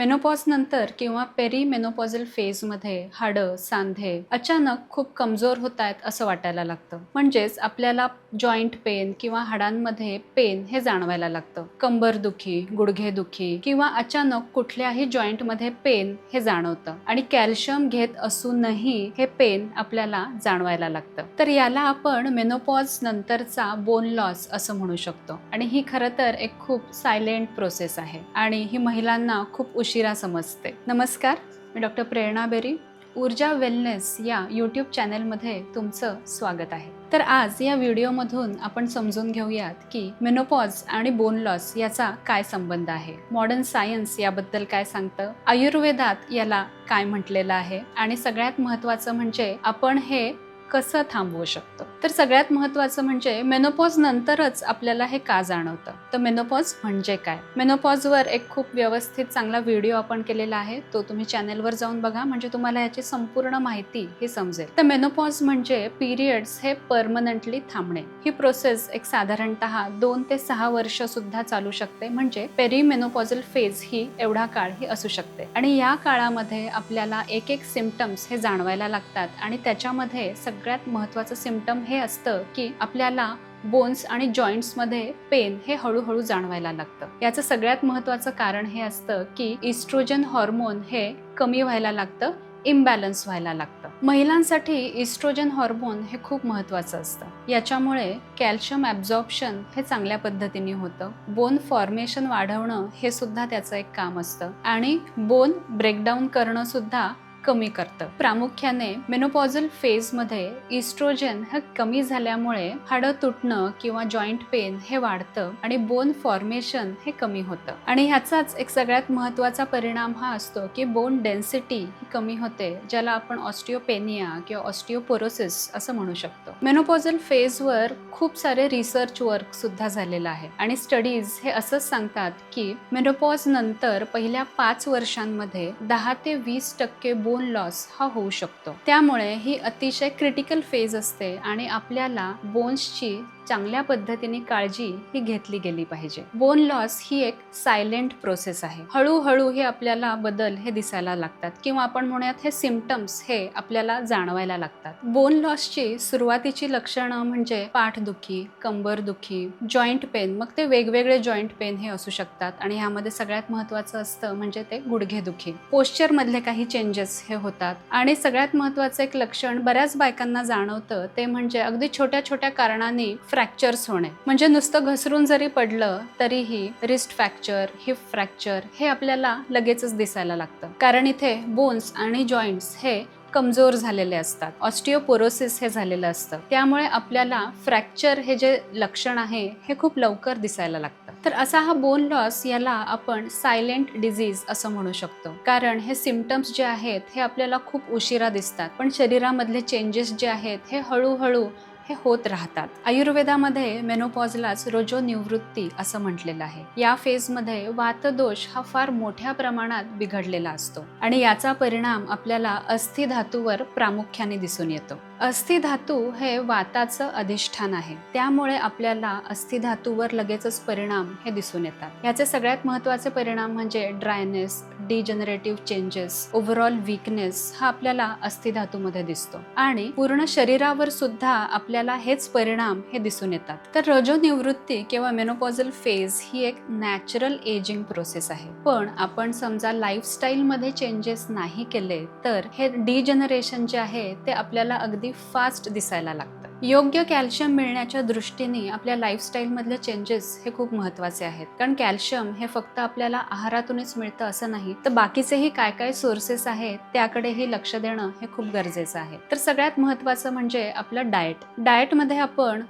Menopause नंतर किंवा पेरीमेनोपॉझल फेजमध्ये हाडं, सांधे अचानक खूप कमजोर होत आहेत असं वाटायला लागतं. म्हणजेच आपल्याला जॉईंट पेन किंवा हाडांमध्ये पेन हे जाणवायला लागतं. कंबरदुखी, गुडघेदुखी किंवा अचानक कुठल्याही जॉईंटमध्ये पेन हे जाणवतं आणि कॅल्शियम घेत असूनही हे पेन आपल्याला जाणवायला लागतं. तर याला आपण मेनोपॉज नंतरचा बोन लॉस असं म्हणू शकतो. आणि ही खरं तर एक खूप सायलेंट प्रोसेस आहे आणि ही महिलांना खूप उशिरा समजते. नमस्कार, मी डॉक्टर प्रेरणा बेरी, ऊर्जा वेलनेस या यूट्यूब चॅनलमध्ये तुमचं स्वागत आहे. तर आज या व्हिडिओमधून आपण समजून घेऊयात की मेनोपॉज आणि बोन लॉस याचा काय संबंध आहे, मॉडर्न सायन्स याबद्दल काय सांगतं, आयुर्वेदात याला काय म्हटलेलं आहे आणि सगळ्यात महत्त्वाचं म्हणजे आपण हे कसं थांबवू शकतो. तर सगळ्यात महत्त्वाचं म्हणजे मेनोपॉज नंतरच आपल्याला हे का जाणवतं. तर मेनोपॉज म्हणजे काय? मेनोपॉजवर एक खूप व्यवस्थित चांगला व्हिडिओ आपण केलेला आहे, तो तुम्ही चॅनलवर जाऊन बघा, म्हणजे तुम्हाला याची संपूर्ण माहिती ही समजेल. तर मेनोपॉज म्हणजे पिरियड्स हे परमनंटली थांबणे. ही प्रोसेस एक साधारणतः 2 ते 6 वर्ष सुद्धा चालू शकते. म्हणजे पेरीमेनोपॉझल फेज ही एवढा काळ ही असू शकते आणि या काळामध्ये आपल्याला एक एक सिम्पटम्स हे जाणवायला लागतात आणि त्याच्यामध्ये सगळ्यात महत्त्वाचं सिम्पटम हे असतं की आपल्याला बोन्स आणि जॉईंट्समध्ये पेन हे हळूहळू जाणवायला लागतं. याचं सगळ्यात महत्त्वाचं कारण हे असतं की इस्ट्रोजन हार्मोन हे कमी व्हायला लागतं, इम्बॅलन्स व्हायला लागतं. महिलांसाठी इस्ट्रोजन हार्मोन हे खूप महत्त्वाचं असतं. याच्यामुळे कॅल्शियम ॲब्झॉर्प्शन हे चांगल्या पद्धतीने होतं. बोन फॉर्मेशन वाढवणं हे सुद्धा त्याचं एक काम असतं आणि बोन ब्रेकडाऊन करणं सुद्धा कमी करतं. प्रामुख्याने मेनोपॉझल फेजमध्ये इस्ट्रोजन हे कमी झाल्यामुळे हाडं तुटणं किंवा जॉईंट पेन हे वाढतं आणि बोन फॉर्मेशन हे कमी होतं. आणि ह्याचाच एक सगळ्यात महत्त्वाचा परिणाम हा असतो की बोन डेन्सिटी ही कमी होते, ज्याला आपण ऑस्टिओपेनिया किंवा ऑस्टिओपोरोसिस असं म्हणू शकतो. मेनोपॉझल फेजवर खूप सारे रिसर्च वर्क सुद्धा झालेलं आहे आणि स्टडीज हे असंच सांगतात की मेनोपॉज नंतर पहिल्या 5 वर्षांमध्ये 10 ते 20% बोन लॉस हा होऊ शकतो. त्यामुळे ही अतिशय क्रिटिकल फेज असते आणि आपल्याला बोन्सची चांगल्या पद्धतीने काळजी ही घेतली गेली पाहिजे. बोन लॉस ही एक सायलेंट प्रोसेस आहे. हळूहळू हे आपल्याला बदल हे दिसायला लागतात किंवा आपण म्हणूयात हे सिम्पटम्स हे आपल्याला जाणवायला लागतात. बोन लॉसची सुरुवातीची लक्षणं म्हणजे पाठदुखी, कंबरदुखी, जॉईंट पेन, मग ते वेगवेगळे जॉईंट पेन हे असू शकतात आणि ह्यामध्ये सगळ्यात महत्त्वाचं असतं म्हणजे ते गुडघेदुखी. पोश्चर मधले काही चेंजेस हे होतात आणि सगळ्यात महत्त्वाचं एक लक्षण बऱ्याच बायकांना जाणवतं ते म्हणजे अगदी छोट्या छोट्या कारणांनी फ्रॅक्चर्स होणे. म्हणजे नुसतं घसरून जरी पडलं तरीही रिस्ट फ्रॅक्चर, हिप फ्रॅक्चर हे आपल्याला लगेचच दिसायला लागतं, कारण इथे बोन्स आणि जॉईंट्स हे कमजोर झालेले असतात, ऑस्टिओपोरोसिस हे झालेलं असतं. त्यामुळे आपल्याला फ्रॅक्चर हे जे लक्षण आहे हे खूप लवकर दिसायला लागतं. तर असा हा बोन लॉस याला आपण सायलेंट डिझीज असं म्हणू शकतो, कारण हे सिम्पटम्स जे आहेत हे आपल्याला खूप उशिरा दिसतात, पण शरीरामधले चेंजेस जे आहेत हे हळूहळू हे होत राहतात. आयुर्वेदामध्ये मेनोपॉजलाच रजोनिवृत्ती असं म्हटलेलं आहे. या फेजमध्ये वातदोष हा फार मोठ्या प्रमाणात बिघडलेला असतो आणि याचा परिणाम आपल्याला अस्थिधातूवर प्रामुख्याने दिसून येतो. अस्थिधातू हे वाताचं अधिष्ठान आहे, त्यामुळे आपल्याला अस्थिधातूवर लगेचच परिणाम हे दिसून येतात. याचे सगळ्यात महत्त्वाचे परिणाम म्हणजे dryness, degenerative changes, overall weakness हा आपल्याला अस्थिधातूमध्ये दिसतो आणि पूर्ण शरीरावर सुद्धा आपल्याला हेच परिणाम हे दिसून येतात. तर रजोनिवृत्ती किंवा मेनोपॉझल फेज ही एक नॅचरल एजिंग प्रोसेस आहे, पण आपण समजा लाईफस्टाईल मध्ये चेंजेस नाही केले तर हे डिजनरेशन जे आहे ते आपल्याला अगदी फास्ट दिसायला लागतं. योग्य कॅल्शियम मिळण्याच्या दृष्टीने आपल्या लाईफस्टाईल मधले चेंजेस हे खूप महत्त्वाचे आहेत, कारण कॅल्शियम हे फक्त आपल्याला आहारातूनच मिळतं असं नाही, तर बाकीचेही काय काय सोर्सेस आहेत त्याकडेही लक्ष देणं हे खूप गरजेचं आहे. तर सगळ्यात महत्त्वाचं म्हणजे आपलं डाएटमध्ये आपण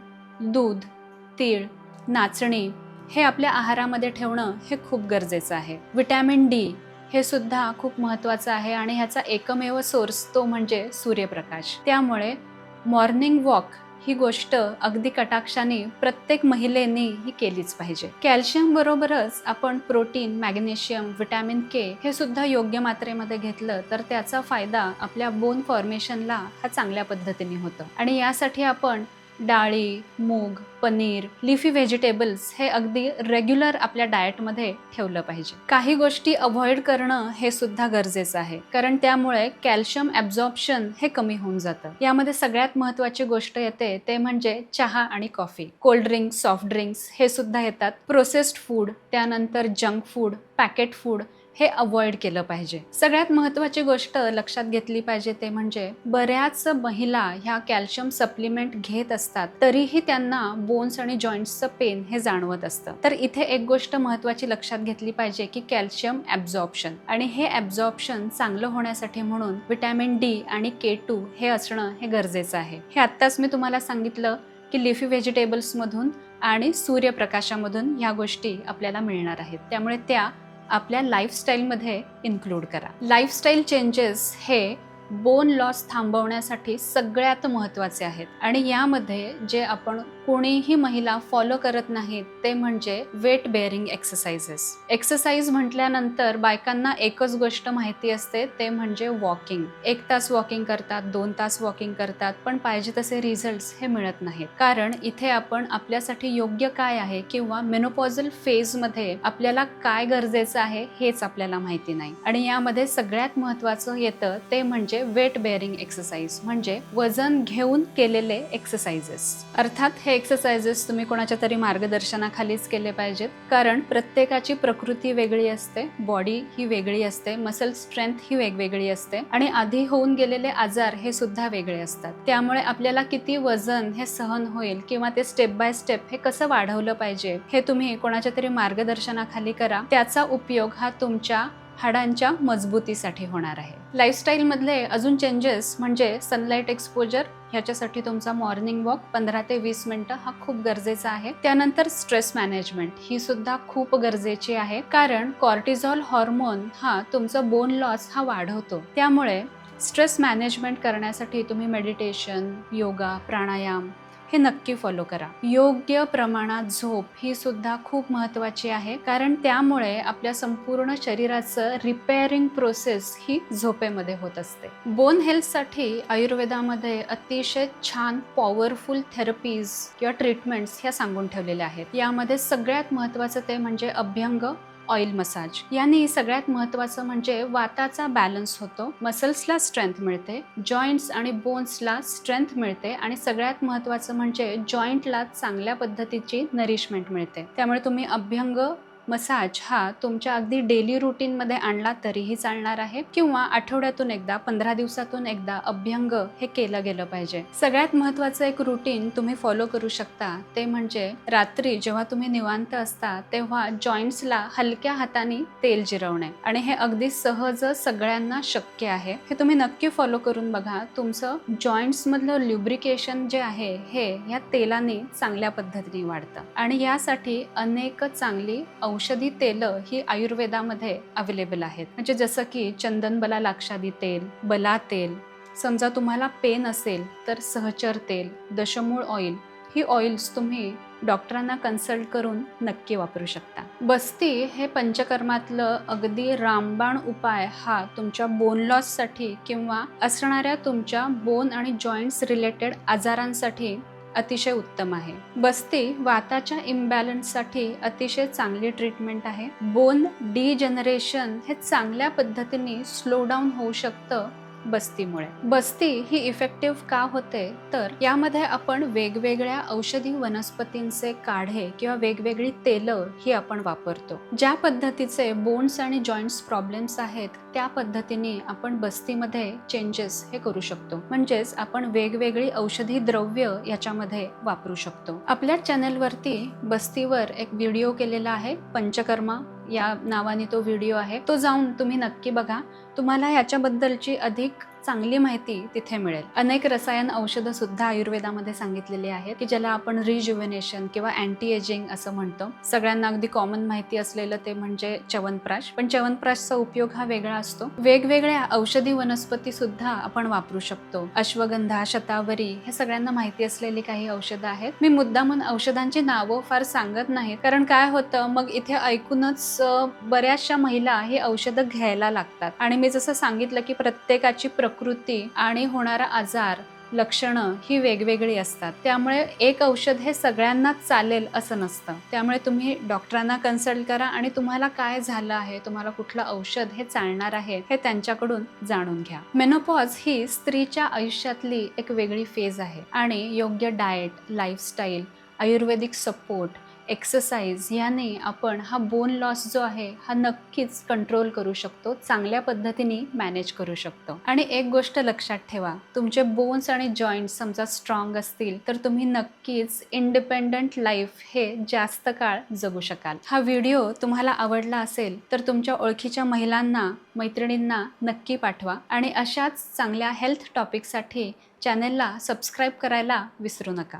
दूध, तीळ, नाचणी हे आपल्या आहारामध्ये ठेवणं हे खूप गरजेचं आहे. विटॅमिन डी हे सुद्धा खूप महत्त्वाचं आहे आणि ह्याचा एकमेव सोर्स तो म्हणजे सूर्यप्रकाश. त्यामुळे मॉर्निंग वॉक ही गोष्ट अगदी कटाक्षाने प्रत्येक महिलेने ही केलीच पाहिजे. कॅल्शियम बरोबरच आपण प्रोटीन, मॅग्नेशियम, विटॅमिन के हे सुद्धा योग्य मात्रेमध्ये घेतलं तर त्याचा फायदा आपल्या बोन फॉर्मेशनला हा चांगल्या पद्धतीने होतो आणि यासाठी आपण डाळी, मूग, पनीर, लिफी व्हेजिटेबल्स हे अगदी रेग्युलर आपल्या डाएटमध्ये ठेवलं पाहिजे. काही गोष्टी अवॉइड करणं हे सुद्धा गरजेचं आहे, कारण त्यामुळे कॅल्शियम ॲब्झॉर्प्शन हे कमी होऊन जातं. यामध्ये सगळ्यात महत्त्वाची गोष्ट येते ते म्हणजे चहा आणि coffee. Cold drinks, soft drinks हे सुद्धा येतात. प्रोसेस्ड फूड, त्यानंतर जंक फूड, पॅकेट फूड हे अवॉइड केलं पाहिजे. सगळ्यात महत्त्वाची गोष्ट लक्षात घेतली पाहिजे ते म्हणजे बऱ्याच महिला ह्या कॅल्शियम सप्लिमेंट घेत असतात, तरीही त्यांना बोन्स आणि जॉईंट्सचं पेन हे जाणवत असतं. तर इथे एक गोष्ट महत्त्वाची लक्षात घेतली पाहिजे की कॅल्शियम ॲब्झॉर्प्शन, आणि हे ॲब्झॉर्प्शन चांगलं होण्यासाठी म्हणून विटॅमिन डी आणि K2 हे असणं हे गरजेचं आहे. हे आत्ताच मी तुम्हाला सांगितलं की लिफी व्हेजिटेबल्समधून आणि सूर्यप्रकाशामधून ह्या गोष्टी आपल्याला मिळणार आहेत, त्यामुळे त्या आपल्या लाईफस्टाईलमध्ये इन्क्लूड करा. लाईफस्टाईल चेंजेस हे बोन लॉस थांबवण्यासाठी सगळ्यात महत्त्वाचे आहेत, आणि यामध्ये जे आपण कोणीही महिला फॉलो करत नाहीत ते म्हणजे वेट बेअरिंग एक्सरसाइजेस. एक्सरसाइज म्हटल्यानंतर बायकांना एकच गोष्ट माहिती असते ते म्हणजे वॉकिंग. 1 तास वॉकिंग करतात, 2 तास वॉकिंग करतात, पण पाहिजे तसे रिझल्ट्स हे मिळत नाहीत. कारण इथे आपण आपल्यासाठी योग्य काय आहे किंवा मेनोपॉझल फेजमध्ये आपल्याला काय गरजेचं आहे हेच आपल्याला माहिती नाही. आणि यामध्ये सगळ्यात महत्त्वाचं येतं ते म्हणजे वेट बेअरिंग एक्सरसाइज, म्हणजे वजन घेऊन केलेले एक्सरसाइजेस. अर्थात हे एक्सरसाइजेस तुम्ही कोणाच्या तरी मार्गदर्शनाखालीच केले पाहिजेत, कारण प्रत्येकाची प्रकृती वेगळी असते, बॉडी ही वेगळी असते, मसल स्ट्रेंथ ही वेगवेगळी असते, आणि आधी होऊन गेलेले आजार हे सुद्धा वेगळे असतात. त्यामुळे आपल्याला किती वजन हे सहन होईल किंवा ते स्टेप बाय स्टेप हे कसं वाढवलं पाहिजे हे तुम्ही कोणाच्या तरी मार्गदर्शनाखाली करा. त्याचा उपयोग हा तुमच्या हाडांच्या मजबूतीसाठी होणार आहे. लाईफस्टाईलमधले अजून चेंजेस म्हणजे सनलाईट एक्सपोजर. ह्याच्यासाठी तुमचा मॉर्निंग वॉक 15 ते 20 मिनिटं हा खूप गरजेचा आहे. त्यानंतर स्ट्रेस मॅनेजमेंट ही सुद्धा खूप गरजेची आहे, कारण कॉर्टिझॉल हॉर्मोन हा तुमचा बोन लॉस हा वाढवतो. त्यामुळे स्ट्रेस मॅनेजमेंट करण्यासाठी तुम्ही मेडिटेशन, योगा, प्राणायाम हे नक्की फॉलो करा. योग्य प्रमाणात झोप ही सुद्धा खूप महत्त्वाची आहे, कारण त्यामुळे आपल्या संपूर्ण शरीराचं रिपेअरिंग प्रोसेस ही झोपेमध्ये होत असते. बोन हेल्थसाठी आयुर्वेदामध्ये अतिशय छान पॉवरफुल थेरपीज किंवा ट्रीटमेंट्स ह्या सांगून ठेवलेल्या आहेत. यामध्ये सगळ्यात महत्त्वाचं ते म्हणजे अभ्यंग ऑइल मसाज. याने सगळ्यात महत्त्वाचं म्हणजे वाताचा बॅलन्स होतो, मसल्सला स्ट्रेंथ मिळते, जॉईंट्स आणि बोन्सला स्ट्रेंथ मिळते, आणि सगळ्यात महत्त्वाचं म्हणजे जॉईंटला चांगल्या पद्धतीची नरिशमेंट मिळते. त्यामुळे तुम्ही अभ्यंग मसाज हा तुमच्या अगदी डेली रुटीनमध्ये आणला तरीही चालणार आहे, किंवा आठवड्यातून एकदा, 15 दिवसातून एकदा अभ्यंग हे केलं गेलं पाहिजे. सगळ्यात महत्त्वाचं एक रुटीन तुम्ही फॉलो करू शकता ते म्हणजे रात्री जेव्हा तुम्ही निवांत असता तेव्हा जॉईंट्सला हलक्या हाताने तेल जिरवणे, आणि हे अगदी सहज सगळ्यांना शक्य आहे. हे तुम्ही नक्की फॉलो करून बघा. तुमचं जॉईंट्समधलं ल्युब्रिकेशन जे आहे हे या तेलाने चांगल्या पद्धतीने वाढतं, आणि यासाठी अनेक चांगली औषधी तेल ही आयुर्वेदामध्ये अवेलेबल आहेत. म्हणजे जसं की चंदन बला लाक्षादी तेल, बला तेल. समजा तुम्हाला पेन असेल तर सहचर तेल, दशमूळ ऑइल ही ऑइल्स तुम्ही डॉक्टरांना कन्सल्ट करून नक्की वापरू शकता. बस्ती हे पंचकर्मातलं अगदी रामबाण उपाय हा तुमच्या बोन लॉससाठी किंवा असणाऱ्या तुमच्या बोन आणि जॉईंट्स रिलेटेड आजारांसाठी अतिशय उत्तम आहे. बस्ती वाताच्या इम्बॅलन्ससाठी अतिशय चांगली ट्रीटमेंट आहे. बोन डिजनरेशन हे चांगल्या पद्धतीने स्लो डाऊन होऊ शकतं बस्तीमुळे. बस्ती ही इफेक्टिव्ह का होते तर यामध्ये आपण वेगवेगळ्या औषधी वनस्पतींचे काढे किंवा वेगवेगळी तेलं ही आपण वापरतो. ज्या पद्धतीचे बोन्स आणि जॉईंट्स प्रॉब्लेम्स आहेत त्या पद्धतीने आपण बस्तीमध्ये चेंजेस हे करू शकतो. म्हणजेच आपण वेगवेगळी औषधी द्रव्य याच्यामध्ये वापरू शकतो. आपल्या चॅनलवरती बस्तीवर एक व्हिडिओ केलेला आहे, पंचकर्मा या नावाने तो व्हिडिओ आहे, तो जाऊन तुम्ही नक्की बघा. तुम्हाला ह्याच्याबद्दलची अधिक चांगली माहिती तिथे मिळेल. अनेक रसायन औषधं सुद्धा आयुर्वेदामध्ये सांगितलेली आहेत की ज्याला आपण रिज्युव्हेनेशन किंवा अँटी एजिंग असं म्हणतो. सगळ्यांना अगदी कॉमन माहिती असलेलं ते म्हणजे च्यवनप्राश, पण च्यवनप्राशचा उपयोग हा वेगळा असतो. वेगवेगळ्या औषधी वनस्पती सुद्धा आपण वापरू शकतो. अश्वगंधा, शतावरी हे सगळ्यांना माहिती असलेली काही औषधं आहेत. मी मुद्दामून औषधांची नावं फार सांगत नाही, कारण काय होतं मग इथे ऐकूनच बऱ्याचशा महिला ही औषधं घ्यायला लागतात. आणि मी जसं सांगितलं की प्रत्येकाची प्रकृती आणि होणारा आजार लक्षणं ही वेगवेगळी असतात. त्यामुळे एक औषध हे सगळ्यांनाच चालेल असं नसतं. त्यामुळे तुम्ही डॉक्टरांना कन्सल्ट करा आणि तुम्हाला काय झालं आहे, तुम्हाला कुठलं औषध हे चालणार आहे हे त्यांच्याकडून जाणून घ्या. मेनोपॉज ही स्त्रीच्या आयुष्यातली एक वेगळी फेज आहे आणि योग्य डाएट, लाईफस्टाईल, आयुर्वेदिक सपोर्ट, एक्सरसाइज याने आपण हा बोन लॉस जो आहे हा नक्कीच कंट्रोल करू शकतो, चांगल्या पद्धतीने मॅनेज करू शकतो. आणि एक गोष्ट लक्षात ठेवा, तुमचे बोन्स आणि जॉईंट्स समजा स्ट्रॉंग असतील तर तुम्ही नक्कीच इंडिपेंडंट लाईफ हे जास्त काळ जगू शकाल. हा व्हिडिओ तुम्हाला आवडला असेल तर तुमच्या ओळखीच्या महिलांना, मैत्रिणींना नक्की पाठवा आणि अशाच चांगल्या हेल्थ टॉपिकसाठी चॅनेलला सबस्क्राईब करायला विसरू नका.